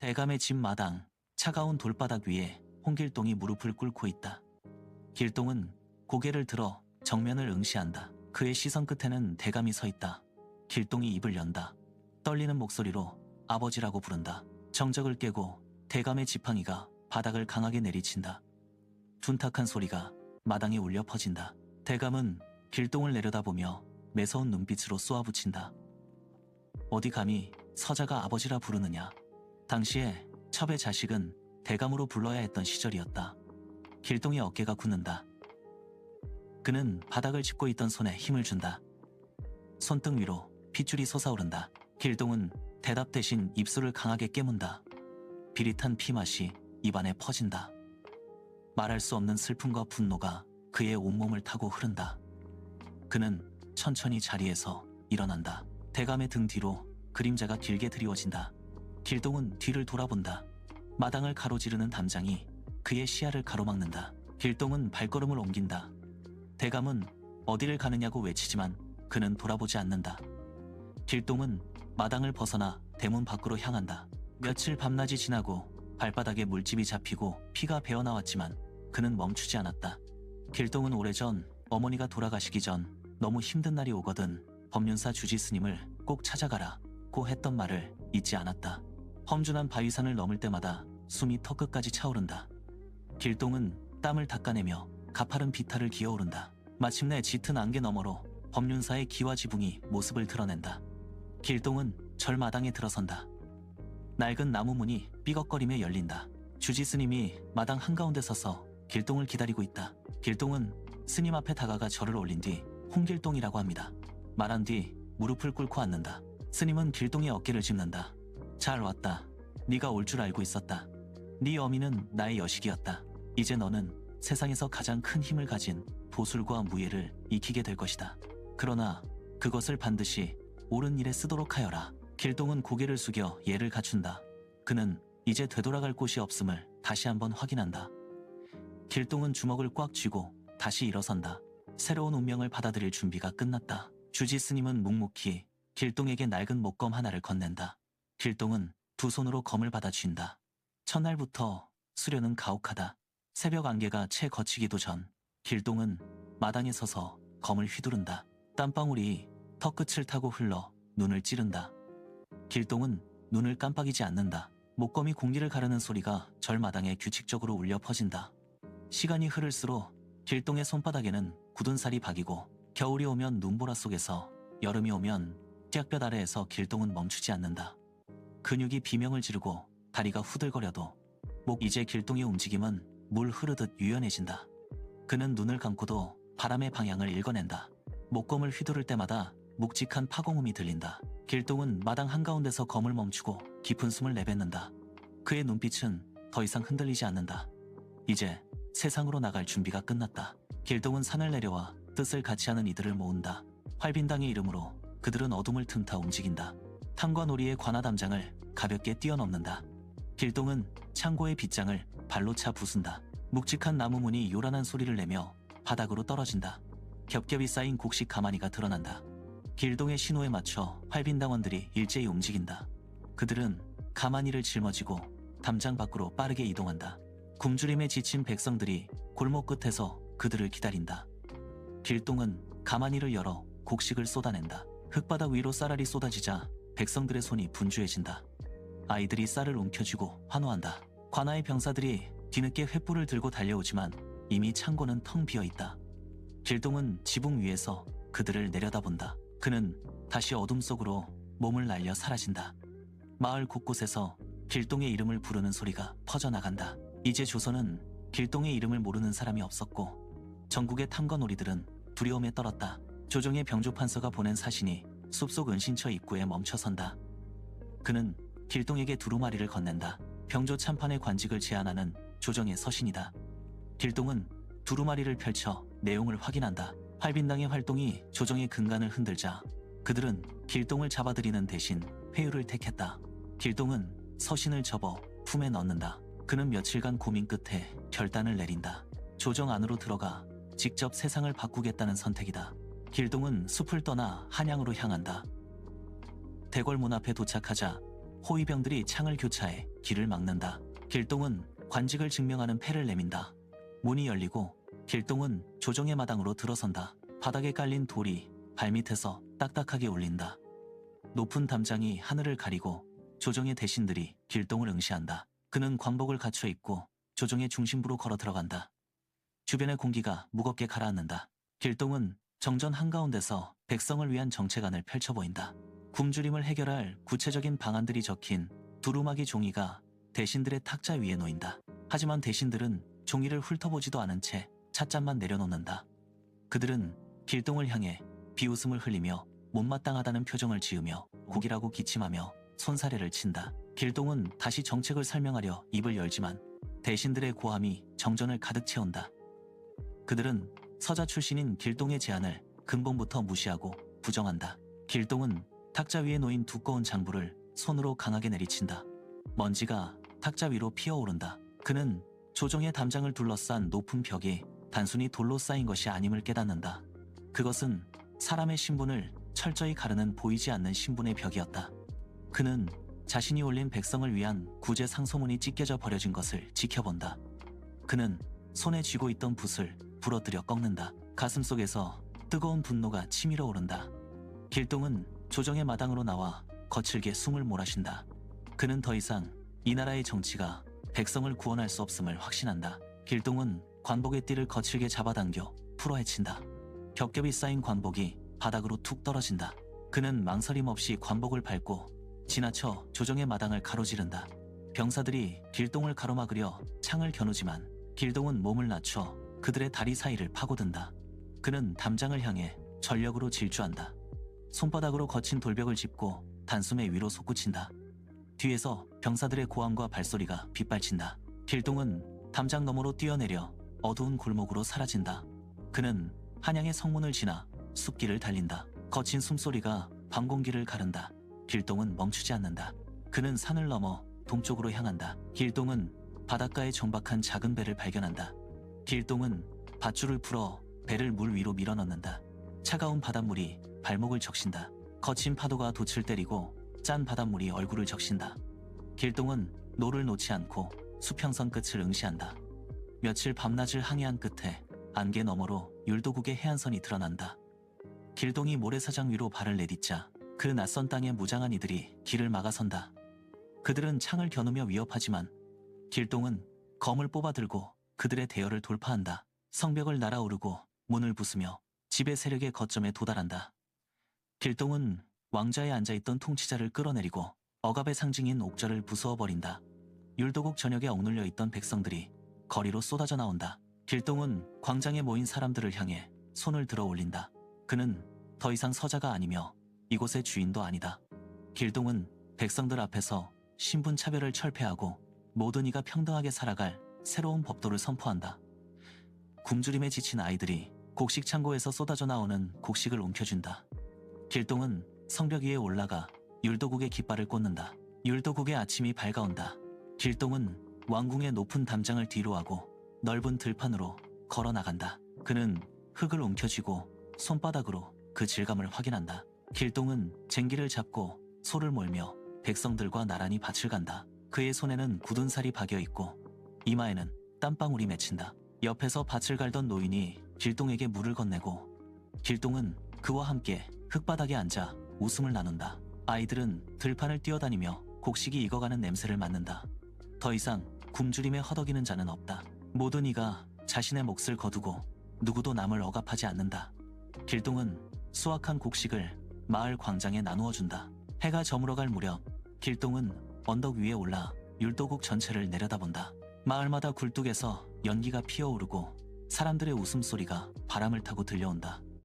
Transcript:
대감의 집 마당, 차가운 돌바닥 위에 홍길동이 무릎을 꿇고 있다. 길동은 고개를 들어 정면을 응시한다. 그의 시선 끝에는 대감이 서 있다. 길동이 입을 연다. 떨리는 목소리로 아버지라고 부른다. 정적을 깨고 대감의 지팡이가 바닥을 강하게 내리친다. 둔탁한 소리가 마당에 울려 퍼진다. 대감은 길동을 내려다보며 매서운 눈빛으로 쏘아붙인다. 어디 감히 서자가 아버지라 부르느냐. 당시에 첩의 자식은 대감으로 불러야 했던 시절이었다. 길동의 어깨가 굳는다. 그는 바닥을 짚고 있던 손에 힘을 준다. 손등 위로 핏줄이 솟아오른다. 길동은 대답 대신 입술을 강하게 깨문다. 비릿한 피맛이 입안에 퍼진다. 말할 수 없는 슬픔과 분노가 그의 온몸을 타고 흐른다. 그는 천천히 자리에서 일어난다. 대감의 등 뒤로 그림자가 길게 드리워진다. 길동은 뒤를 돌아본다. 마당을 가로지르는 담장이 그의 시야를 가로막는다. 길동은 발걸음을 옮긴다. 대감은 어디를 가느냐고 외치지만 그는 돌아보지 않는다. 길동은 마당을 벗어나 대문 밖으로 향한다. 며칠 밤낮이 지나고 발바닥에 물집이 잡히고 피가 배어나왔지만 그는 멈추지 않았다. 길동은 오래전 어머니가 돌아가시기 전 너무 힘든 날이 오거든 법륜사 주지스님을 꼭 찾아가라고 했던 말을 잊지 않았다. 험준한 바위산을 넘을 때마다 숨이 턱끝까지 차오른다. 길동은 땀을 닦아내며 가파른 비탈을 기어오른다. 마침내 짙은 안개 너머로 법륜사의 기와 지붕이 모습을 드러낸다. 길동은 절마당에 들어선다. 낡은 나무 문이 삐걱거리며 열린다. 주지스님이 마당 한가운데 서서 길동을 기다리고 있다. 길동은 스님 앞에 다가가 절을 올린 뒤 홍길동이라고 합니다. 말한 뒤 무릎을 꿇고 앉는다. 스님은 길동의 어깨를 짚는다. 잘 왔다. 네가 올 줄 알고 있었다. 네 어미는 나의 여식이었다. 이제 너는 세상에서 가장 큰 힘을 가진 보술과 무예를 익히게 될 것이다. 그러나 그것을 반드시 옳은 일에 쓰도록 하여라. 길동은 고개를 숙여 예를 갖춘다. 그는 이제 되돌아갈 곳이 없음을 다시 한번 확인한다. 길동은 주먹을 꽉 쥐고 다시 일어선다. 새로운 운명을 받아들일 준비가 끝났다. 주지스님은 묵묵히 길동에게 낡은 목검 하나를 건넨다. 길동은 두 손으로 검을 받아 쥔다. 첫날부터 수련은 가혹하다. 새벽 안개가 채 거치기도 전 길동은 마당에 서서 검을 휘두른다. 땀방울이 턱끝을 타고 흘러 눈을 찌른다. 길동은 눈을 깜빡이지 않는다. 목검이 공기를 가르는 소리가 절마당에 규칙적으로 울려 퍼진다. 시간이 흐를수록 길동의 손바닥에는 굳은 살이 박이고 겨울이 오면 눈보라 속에서 여름이 오면 짝볕 아래에서 길동은 멈추지 않는다. 근육이 비명을 지르고 다리가 후들거려도 이제 길동의 움직임은 물 흐르듯 유연해진다. 그는 눈을 감고도 바람의 방향을 읽어낸다. 목검을 휘두를 때마다 묵직한 파공음이 들린다. 길동은 마당 한가운데서 검을 멈추고 깊은 숨을 내뱉는다. 그의 눈빛은 더 이상 흔들리지 않는다. 이제 세상으로 나갈 준비가 끝났다. 길동은 산을 내려와 뜻을 같이 하는 이들을 모은다. 활빈당의 이름으로 그들은 어둠을 틈타 움직인다. 탐과 놀이의 관아담장을 가볍게 뛰어넘는다. 길동은 창고의 빗장을 발로 차 부순다. 묵직한 나무문이 요란한 소리를 내며 바닥으로 떨어진다. 겹겹이 쌓인 곡식 가마니가 드러난다. 길동의 신호에 맞춰 활빈당원들이 일제히 움직인다. 그들은 가마니를 짊어지고 담장 밖으로 빠르게 이동한다. 굶주림에 지친 백성들이 골목 끝에서 그들을 기다린다. 길동은 가마니를 열어 곡식을 쏟아낸다. 흙바닥 위로 쌀알이 쏟아지자 백성들의 손이 분주해진다. 아이들이 쌀을 움켜쥐고 환호한다. 관아의 병사들이 뒤늦게 횃불을 들고 달려오지만 이미 창고는 텅 비어있다. 길동은 지붕 위에서 그들을 내려다본다. 그는 다시 어둠 속으로 몸을 날려 사라진다. 마을 곳곳에서 길동의 이름을 부르는 소리가 퍼져나간다. 이제 조선은 길동의 이름을 모르는 사람이 없었고 전국의 탐과 놀이들은 두려움에 떨었다. 조정의 병조판서가 보낸 사신이 숲속 은신처 입구에 멈춰선다. 그는 길동에게 두루마리를 건넨다. 병조 참판의 관직을 제안하는 조정의 서신이다. 길동은 두루마리를 펼쳐 내용을 확인한다. 활빈당의 활동이 조정의 근간을 흔들자 그들은 길동을 잡아들이는 대신 회유를 택했다. 길동은 서신을 접어 품에 넣는다. 그는 며칠간 고민 끝에 결단을 내린다. 조정 안으로 들어가 직접 세상을 바꾸겠다는 선택이다. 길동은 숲을 떠나 한양으로 향한다. 대궐문 앞에 도착하자 호위병들이 창을 교차해 길을 막는다. 길동은 관직을 증명하는 패를 내민다. 문이 열리고 길동은 조정의 마당으로 들어선다. 바닥에 깔린 돌이 발밑에서 딱딱하게 울린다. 높은 담장이 하늘을 가리고 조정의 대신들이 길동을 응시한다. 그는 광복을 갖춰 입고 조정의 중심부로 걸어 들어간다. 주변의 공기가 무겁게 가라앉는다. 길동은 정전 한가운데서 백성을 위한 정책안을 펼쳐 보인다. 굶주림을 해결할 구체적인 방안들이 적힌 두루마기 종이가 대신들의 탁자 위에 놓인다. 하지만 대신들은 종이를 훑어보지도 않은 채 찻잔만 내려놓는다. 그들은 길동을 향해 비웃음을 흘리며 못마땅하다는 표정을 지으며 국이라고 기침하며 손사래를 친다. 길동은 다시 정책을 설명하려 입을 열지만 대신들의 고함이 정전을 가득 채운다. 그들은 서자 출신인 길동의 제안을 근본부터 무시하고 부정한다. 길동은 탁자 위에 놓인 두꺼운 장부를 손으로 강하게 내리친다. 먼지가 탁자 위로 피어오른다. 그는 조정의 담장을 둘러싼 높은 벽이 단순히 돌로 쌓인 것이 아님을 깨닫는다. 그것은 사람의 신분을 철저히 가르는 보이지 않는 신분의 벽이었다. 그는 자신이 올린 백성을 위한 구제 상소문이 찢겨져 버려진 것을 지켜본다. 그는 손에 쥐고 있던 붓을 부러뜨려 꺾는다. 가슴속에서 뜨거운 분노가 치밀어 오른다. 길동은 조정의 마당으로 나와 거칠게 숨을 몰아쉰다. 그는 더 이상 이 나라의 정치가 백성을 구원할 수 없음을 확신한다. 길동은 관복의 띠를 거칠게 잡아당겨 풀어헤친다. 겹겹이 쌓인 관복이 바닥으로 툭 떨어진다. 그는 망설임 없이 관복을 밟고 지나쳐 조정의 마당을 가로지른다. 병사들이 길동을 가로막으려 창을 겨누지만 길동은 몸을 낮춰 그들의 다리 사이를 파고든다. 그는 담장을 향해 전력으로 질주한다. 손바닥으로 거친 돌벽을 짚고 단숨에 위로 솟구친다. 뒤에서 병사들의 고함과 발소리가 빗발친다. 길동은 담장 너머로 뛰어내려 어두운 골목으로 사라진다. 그는 한양의 성문을 지나 숲길을 달린다. 거친 숨소리가 밤 공기를 가른다. 길동은 멈추지 않는다. 그는 산을 넘어 동쪽으로 향한다. 길동은 바닷가에 정박한 작은 배를 발견한다. 길동은 밧줄을 풀어 배를 물 위로 밀어넣는다. 차가운 바닷물이 발목을 적신다. 거친 파도가 돛을 때리고 짠 바닷물이 얼굴을 적신다. 길동은 노를 놓지 않고 수평선 끝을 응시한다. 며칠 밤낮을 항해한 끝에 안개 너머로 율도국의 해안선이 드러난다. 길동이 모래사장 위로 발을 내딛자 그 낯선 땅에 무장한 이들이 길을 막아선다. 그들은 창을 겨누며 위협하지만 길동은 검을 뽑아들고 그들의 대열을 돌파한다. 성벽을 날아오르고 문을 부수며 지배 세력의 거점에 도달한다. 길동은 왕좌에 앉아있던 통치자를 끌어내리고 억압의 상징인 옥좌를 부수어버린다. 율도국 전역에 억눌려 있던 백성들이 거리로 쏟아져 나온다. 길동은 광장에 모인 사람들을 향해 손을 들어 올린다. 그는 더 이상 서자가 아니며 이곳의 주인도 아니다. 길동은 백성들 앞에서 신분 차별을 철폐하고 모든 이가 평등하게 살아갈 새로운 법도를 선포한다. 굶주림에 지친 아이들이 곡식 창고에서 쏟아져 나오는 곡식을 움켜준다. 길동은 성벽 위에 올라가 율도국의 깃발을 꽂는다. 율도국의 아침이 밝아온다. 길동은 왕궁의 높은 담장을 뒤로하고 넓은 들판으로 걸어 나간다. 그는 흙을 움켜쥐고 손바닥으로 그 질감을 확인한다. 길동은 쟁기를 잡고 소를 몰며 백성들과 나란히 밭을 간다. 그의 손에는 굳은 살이 박여 있고 이마에는 땀방울이 맺힌다. 옆에서 밭을 갈던 노인이 길동에게 물을 건네고 길동은 그와 함께 흙바닥에 앉아 웃음을 나눈다. 아이들은 들판을 뛰어다니며 곡식이 익어가는 냄새를 맡는다. 더 이상 굶주림에 허덕이는 자는 없다. 모든 이가 자신의 몫을 거두고 누구도 남을 억압하지 않는다. 길동은 수확한 곡식을 마을 광장에 나누어 준다. 해가 저물어갈 무렵 길동은 언덕 위에 올라 율도국 전체를 내려다본다. 마을마다 굴뚝에서 연기가 피어오르고 사람들의 웃음소리가 바람을 타고 들려온다.